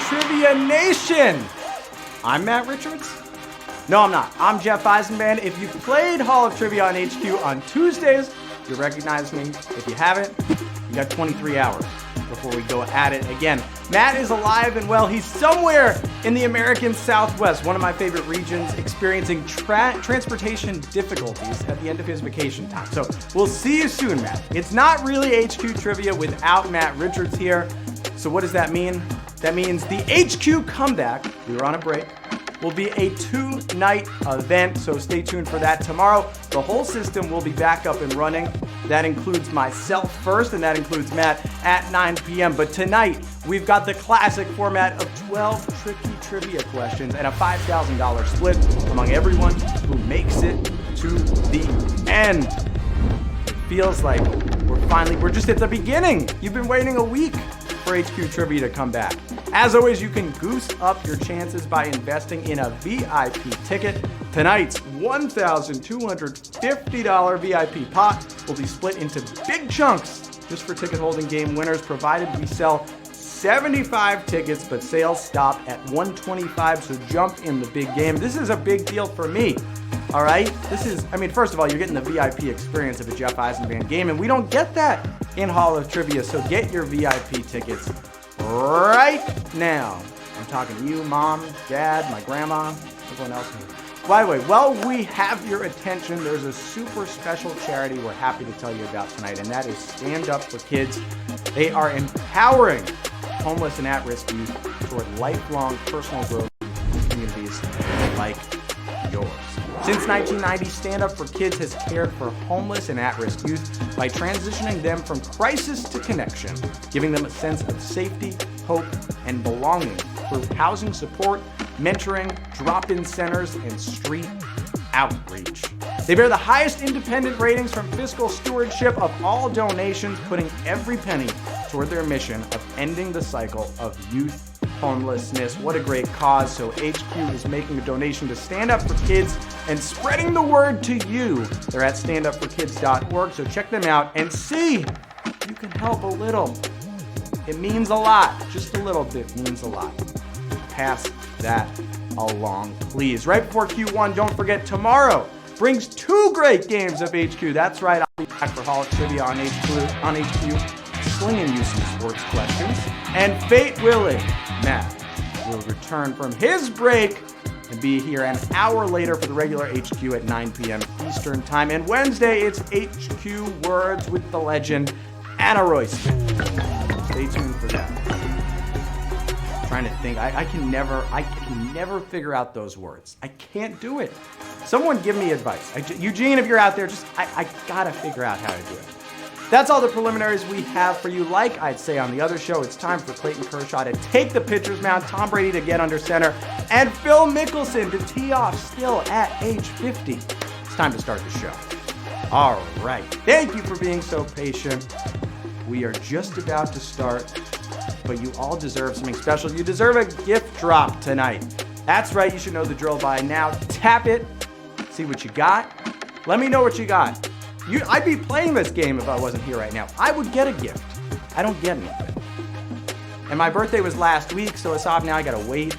Trivia Nation. I'm Matt Richards. No, I'm not. I'm Jeff Eisenband. If you played Hall of Trivia on HQ on Tuesdays, you recognize me. If you haven't, you got 23 hours before we go at it again. Matt is alive and well. He's somewhere in the American Southwest, one of my favorite regions, experiencing transportation difficulties at the end of his vacation time. So we'll see you soon, Matt. It's not really HQ Trivia without Matt Richards here. So what does that mean? That means the HQ comeback, we were on a break, will be a 2-night event, so stay tuned for that tomorrow. The whole system will be back up and running. That includes myself first, and that includes Matt at 9 p.m. But tonight, we've got the classic format of 12 tricky trivia questions and a $5,000 split among everyone who makes it to the end. It feels like we're just at the beginning. You've been waiting a week for HQ Trivia to come back. As always, you can goose up your chances by investing in a VIP ticket. Tonight's $1,250 VIP pot will be split into big chunks just for ticket holding game winners, provided we sell 75 tickets, but sales stop at 125, so jump in the big game. This is a big deal for me. All right, first of all, you're getting the VIP experience of a Jeff Eisenband game, and we don't get that in Hall of Trivia, so get your VIP tickets right now. I'm talking to you, Mom, Dad, my grandma, everyone else. By the way, while we have your attention, there's a super special charity we're happy to tell you about tonight, and that is Stand Up for Kids. They are empowering homeless and at-risk youth toward lifelong personal growth in communities like yours. Since 1990, Stand Up for Kids has cared for homeless and at-risk youth by transitioning them from crisis to connection, giving them a sense of safety, hope, and belonging through housing support, mentoring, drop-in centers, and street outreach. They bear the highest independent ratings from fiscal stewardship of all donations, putting every penny toward their mission of ending the cycle of youth homelessness. What a great cause. So HQ is making a donation to Stand Up for Kids and spreading the word to you. They're at standupforkids.org, so check them out and see if you can help a little. It means a lot. Just a little bit means a lot. Pass that along, please. Right before Q1, don't forget, tomorrow brings 2 great games of HQ. That's right, I'll be back for Hall of Trivia on HQ, slinging you some sports questions. And fate willing, Matt will return from his break and be here an hour later for the regular HQ at 9 p.m. Eastern Time. And Wednesday, it's HQ Words with the legend, Anna Royston. Stay tuned for that. I'm trying to think. I can never figure out those words. I can't do it. Someone give me advice. Eugene, if you're out there, I gotta figure out how to do it. That's all the preliminaries we have for you. Like I'd say on the other show, it's time for Clayton Kershaw to take the pitcher's mound, Tom Brady to get under center, and Phil Mickelson to tee off still at age 50. It's time to start the show. All right. Thank you for being so patient. We are just about to start, but you all deserve something special. You deserve a gift drop tonight. That's right. You should know the drill by now. Tap it. See what you got. Let me know what you got. I'd be playing this game if I wasn't here right now. I would get a gift. I don't get anything. And my birthday was last week, so it's off now. I gotta wait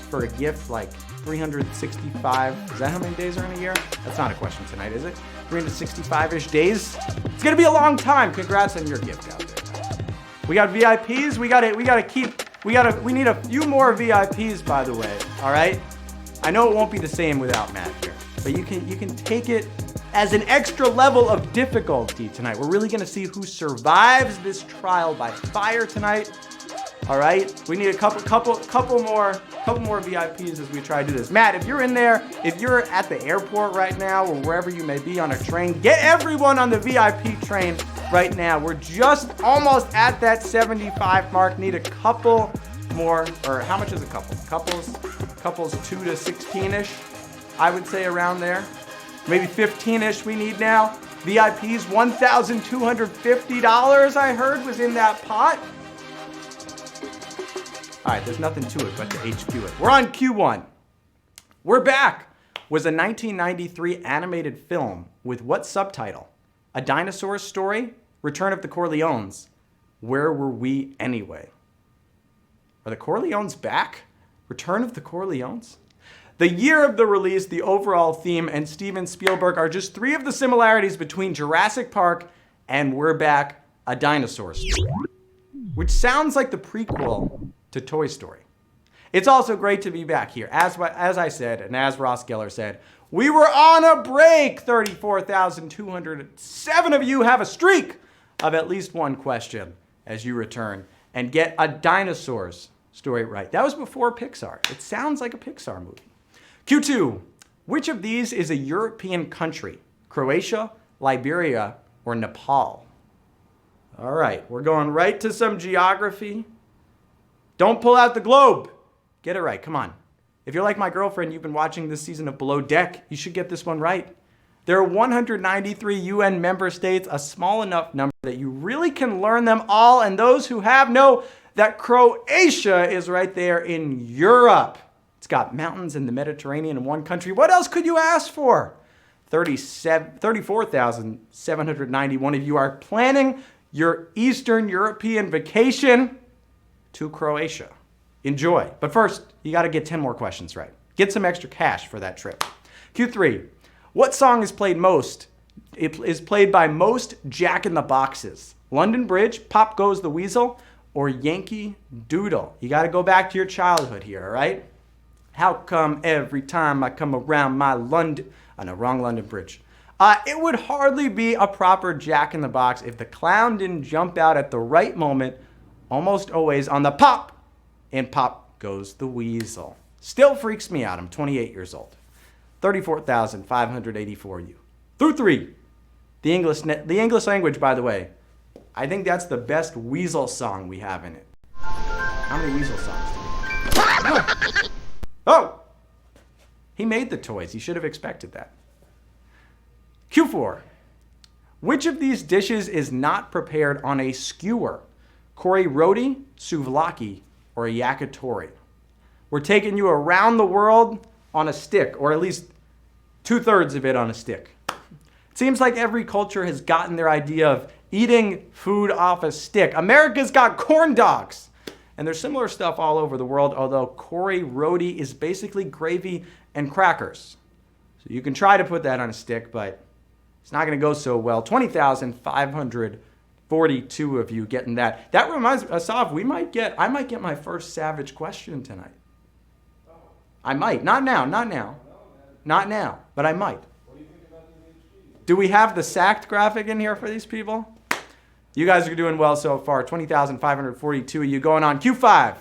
for a gift like 365. Is that how many days are in a year? That's not a question tonight, is it? 365-ish days? It's gonna be a long time. Congrats on your gift out there. We got VIPs. We need a few more VIPs, by the way. All right? I know it won't be the same without Matt here, but you can take it as an extra level of difficulty tonight. We're really gonna see who survives this trial by fire tonight. All right, we need a couple more VIPs as we try to do this. Matt, if you're in there, if you're at the airport right now or wherever you may be on a train, get everyone on the VIP train right now. We're just almost at that 75 mark. Need a couple more, or how much is a couple? Couples 2 to 16-ish, I would say, around there. Maybe 15-ish we need now. VIPs, $1,250 I heard was in that pot. All right, there's nothing to it but to HQ it. We're on Q1. We're back. Was a 1993 animated film with what subtitle? A Dinosaur Story? Return of the Corleones? Where Were We Anyway? Are the Corleones back? Return of the Corleones? The year of the release, the overall theme, and Steven Spielberg are just three of the similarities between Jurassic Park and We're Back, a Dinosaur Story, which sounds like the prequel to Toy Story. It's also great to be back here. As I said, and as Ross Geller said, we were on a break. 34,207 of you have a streak of at least one question as you return and get a dinosaurs story right. That was before Pixar. It sounds like a Pixar movie. Q2, which of these is a European country? Croatia, Liberia, or Nepal? All right, we're going right to some geography. Don't pull out the globe. Get it right, come on. If you're like my girlfriend, you've been watching this season of Below Deck, you should get this one right. There are 193 UN member states, a small enough number that you really can learn them all, and those who have know that Croatia is right there in Europe. It's got mountains in the Mediterranean in one country. What else could you ask for? 34,791 of you are planning your Eastern European vacation to Croatia. Enjoy. But first, you got to get 10 more questions right. Get some extra cash for that trip. Q3. What song is played most? It is played by most Jack in the Boxes. London Bridge, Pop Goes the Weasel, or Yankee Doodle? You got to go back to your childhood here, all right? How come every time I come around my London... Oh, no, wrong London Bridge. It would hardly be a proper Jack in the Box if the clown didn't jump out at the right moment, almost always on the pop, and Pop Goes the Weasel. Still freaks me out. I'm 28 years old. 34,584 you. Through three. The English language, by the way, I think that's the best weasel song we have in it. How many weasel songs do we have? Oh! He made the toys. He should have expected that. Q4. Which of these dishes is not prepared on a skewer? Kori roti, souvlaki, or a yakitori? We're taking you around the world on a stick, or at least 2/3 of it on a stick. It seems like every culture has gotten their idea of eating food off a stick. America's got corn dogs. And there's similar stuff all over the world, although Kori roti is basically gravy and crackers. So you can try to put that on a stick, but it's not going to go so well. 20,542 of you getting that. That reminds me, Asaf, I might get my first savage question tonight. I might. Not now, but I might. What do you think about these HGs? Do we have the sacked graphic in here for these people? You guys are doing well so far. 20,542 of you going on. Q5.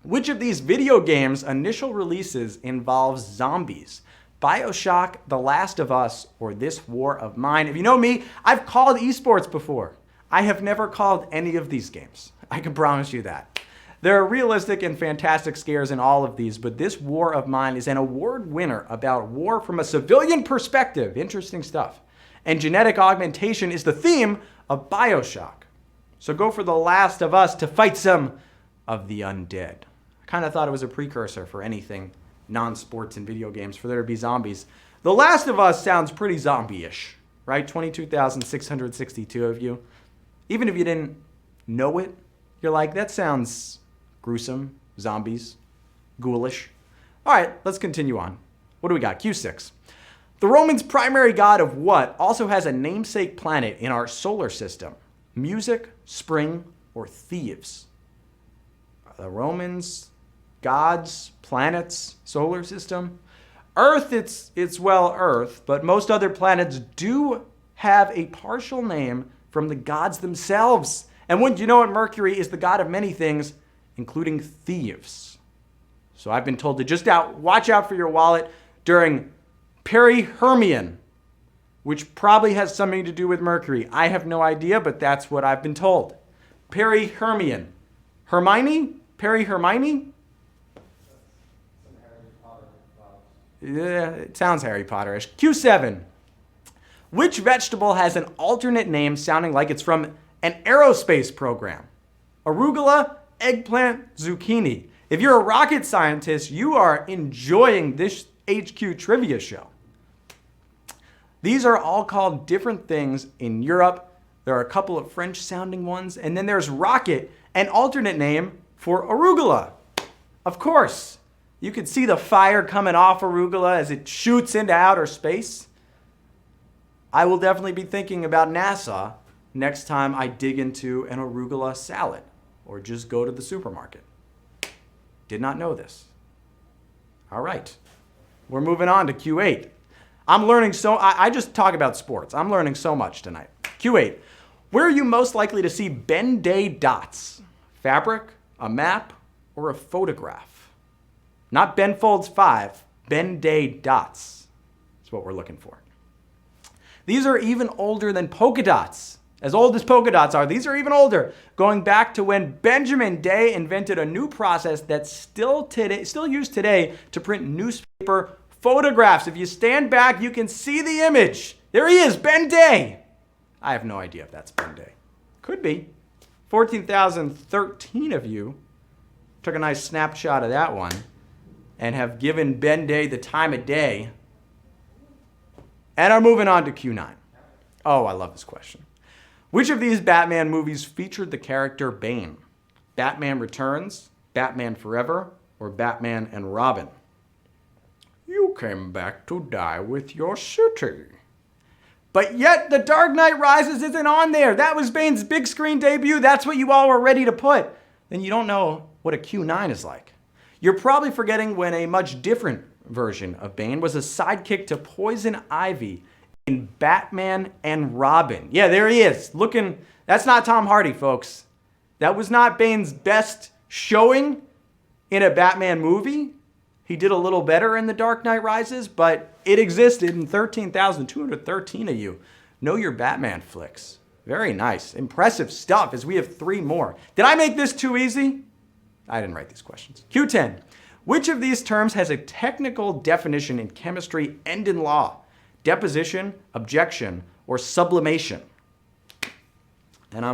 Which of these video games' initial releases involves zombies? BioShock, The Last of Us, or This War of Mine? If you know me, I've called esports before. I have never called any of these games. I can promise you that. There are realistic and fantastic scares in all of these, but This War of Mine is an award winner about war from a civilian perspective. Interesting stuff. And genetic augmentation is the theme of BioShock. So go for The Last of Us to fight some of the undead. I kind of thought it was a precursor for anything non-sports and video games for there to be zombies. The Last of Us sounds pretty zombie-ish, right? 22,662 of you. Even if you didn't know it, you're like, that sounds gruesome, zombies, ghoulish. All right, let's continue on. What do we got? Q6. The Romans' primary god of what also has a namesake planet in our solar system? Music, spring, or thieves? The Romans, gods, planets, solar system? Earth, it's Earth, but most other planets do have a partial name from the gods themselves. And wouldn't you know it, Mercury is the god of many things, including thieves. So I've been told to just watch out for your wallet during Perihermian, which probably has something to do with Mercury. I have no idea, but that's what I've been told. Perihermian. Hermione? Perihermione? Yeah, it sounds Harry Potter-ish. Q7. Which vegetable has an alternate name sounding like it's from an aerospace program? Arugula, eggplant, zucchini. If you're a rocket scientist, you are enjoying this HQ trivia show. These are all called different things in Europe. There are a couple of French sounding ones, and then there's rocket, an alternate name for arugula. Of course, you can see the fire coming off arugula as it shoots into outer space. I will definitely be thinking about NASA next time I dig into an arugula salad or just go to the supermarket. Did not know this. All right, we're moving on to Q8. I'm learning I just talk about sports. I'm learning so much tonight. Q8, where are you most likely to see Ben-Day dots? Fabric, a map, or a photograph? Not Ben Folds 5, Ben-Day dots. That's what we're looking for. These are even older than polka dots. As old as polka dots are, these are even older, going back to when Benjamin Day invented a new process that's still used today to print newspaper photographs. If you stand back, you can see the image. There he is, Ben Day. I have no idea if that's Ben Day. Could be. 14,013 of you took a nice snapshot of that one and have given Ben Day the time of day and are moving on to Q9. Oh, I love this question. Which of these Batman movies featured the character Bane? Batman Returns, Batman Forever, or Batman and Robin? You came back to die with your city. But yet The Dark Knight Rises isn't on there. That was Bane's big screen debut. That's what you all were ready to put. Then you don't know what a Q9 is like. You're probably forgetting when a much different version of Bane was a sidekick to Poison Ivy in Batman and Robin. Yeah, there he is. Looking, that's not Tom Hardy, folks. That was not Bane's best showing in a Batman movie. He did a little better in The Dark Knight Rises, but it existed, and 13,213 of you know your Batman flicks. Very nice. Impressive stuff, as we have 3 more. Did I make this too easy? I didn't write these questions. Q10. Which of these terms has a technical definition in chemistry and in law? Deposition, objection, or sublimation? And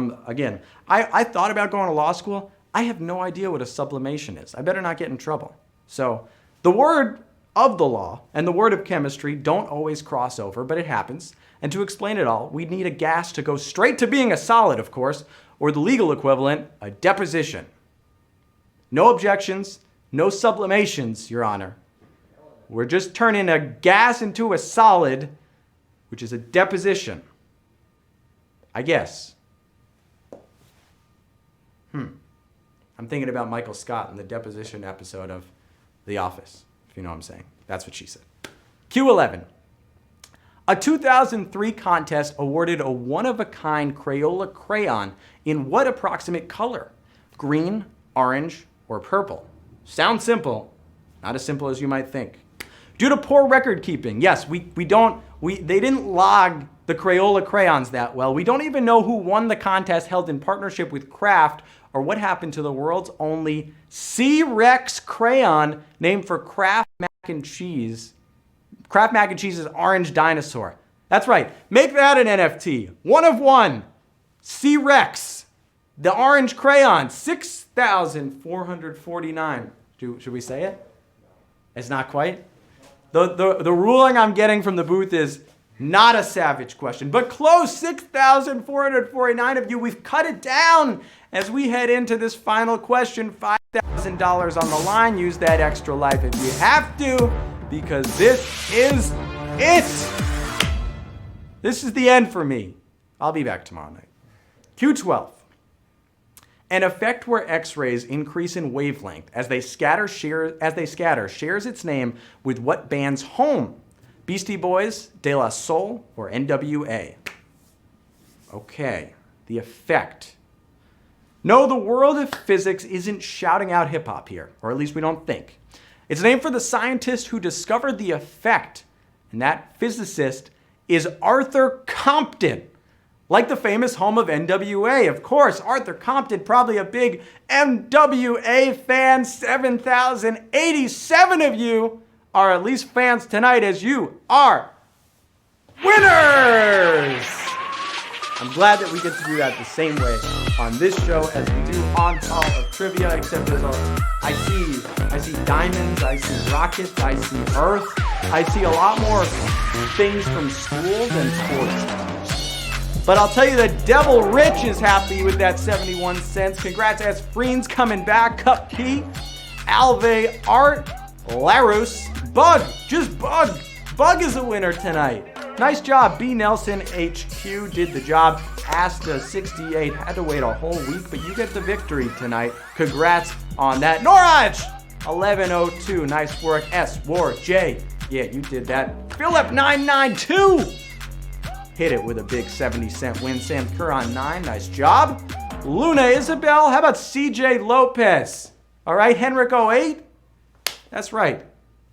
I thought about going to law school. I have no idea what a sublimation is. I better not get in trouble. So the word of the law and the word of chemistry don't always cross over, but it happens. And to explain it all, we need a gas to go straight to being a solid, of course, or the legal equivalent, a deposition. No objections, no sublimations, Your Honor. We're just turning a gas into a solid, which is a deposition. I guess. I'm thinking about Michael Scott in the deposition episode of The Office, if you know what I'm saying. That's what she said. Q11. A 2003 contest awarded a one-of-a-kind Crayola crayon in what approximate color? Green, orange, or purple? Sounds simple. Not as simple as you might think. Due to poor record keeping, yes, they didn't log the Crayola crayons that well. We don't even know who won the contest held in partnership with Kraft or what happened to the world's only C-Rex crayon named for Kraft Mac and Cheese. Kraft Mac and Cheese's orange dinosaur. That's right. Make that an NFT. 1 of 1. C-Rex. The orange crayon. 6,449. Should we say it? It's not quite. The ruling I'm getting from the booth is not a savage question, but close. 6,449 of you. We've cut it down as we head into this final question. $5,000 on the line. Use that extra life if you have to, because this is it. This is the end for me. I'll be back tomorrow night. Q12. An effect where X-rays increase in wavelength as they scatter shares its name with what band's home? Beastie Boys, De La Soul, or NWA? Okay, the effect. No, the world of physics isn't shouting out hip-hop here, or at least we don't think. It's named for the scientist who discovered the effect, and that physicist is Arthur Compton. Like the famous home of NWA, of course, Arthur Compton, probably a big NWA fan. 7,087 of you are at least fans tonight, as you are winners! I'm glad that we get to do that the same way on this show as we do on Hall of Trivia, except there's I see diamonds, I see rockets, I see Earth, I see a lot more things from school than sports. But I'll tell you that Devil Rich is happy with that 71 cents. Congrats, as Freen's coming back. Cup Key, Alve, Art, Laros, Bug, just Bug. Bug is a winner tonight. Nice job. B. Nelson HQ did the job. Asta 68 had to wait a whole week, but you get the victory tonight. Congrats on that. Norwich 1102. Nice work. S. War J. Yeah, you did that. Philip 992 hit it with a big 70-cent win. Sam Curran 9. Nice job. Luna Isabel. How about CJ Lopez? All right, Henrik 08. That's right.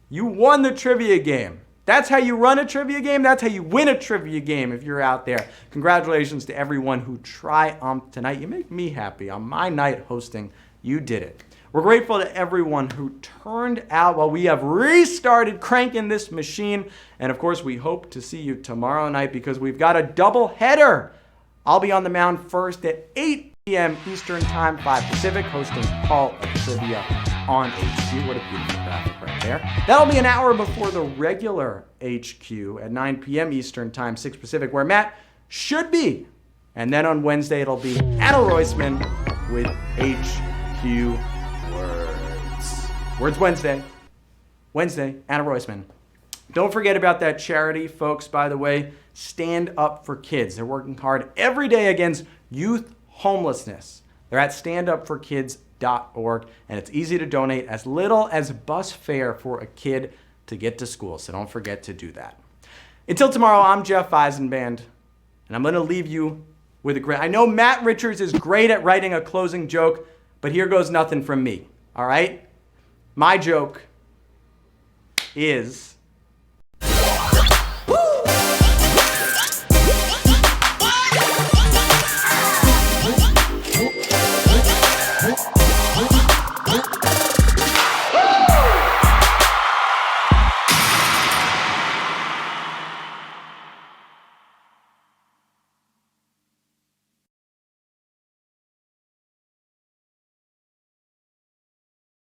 You won the trivia game. That's how you run a trivia game. That's how you win a trivia game if you're out there. Congratulations to everyone who triumphed tonight. You make me happy. On my night hosting, you did it. We're grateful to everyone who turned out while we have restarted cranking this machine. And of course, we hope to see you tomorrow night because we've got a double header. I'll be on the mound first at 8 p.m. Eastern Time, 5 Pacific, hosting Call of Trivia on HQ. What a beautiful graphic right there. That'll be an hour before the regular HQ at 9 p.m. Eastern Time, 6 Pacific, where Matt should be. And then on Wednesday, it'll be Anna Roisman with HQ Words. Words Wednesday. Wednesday, Anna Roisman. Don't forget about that charity, folks, by the way. Stand Up for Kids. They're working hard every day against youth homelessness. They're at standupforkids.org, and it's easy to donate as little as bus fare for a kid to get to school, so don't forget to do that. Until tomorrow, I'm Jeff Eisenband, and I'm going to leave you with a great... I know Matt Richards is great at writing a closing joke, but here goes nothing from me, all right? My joke is...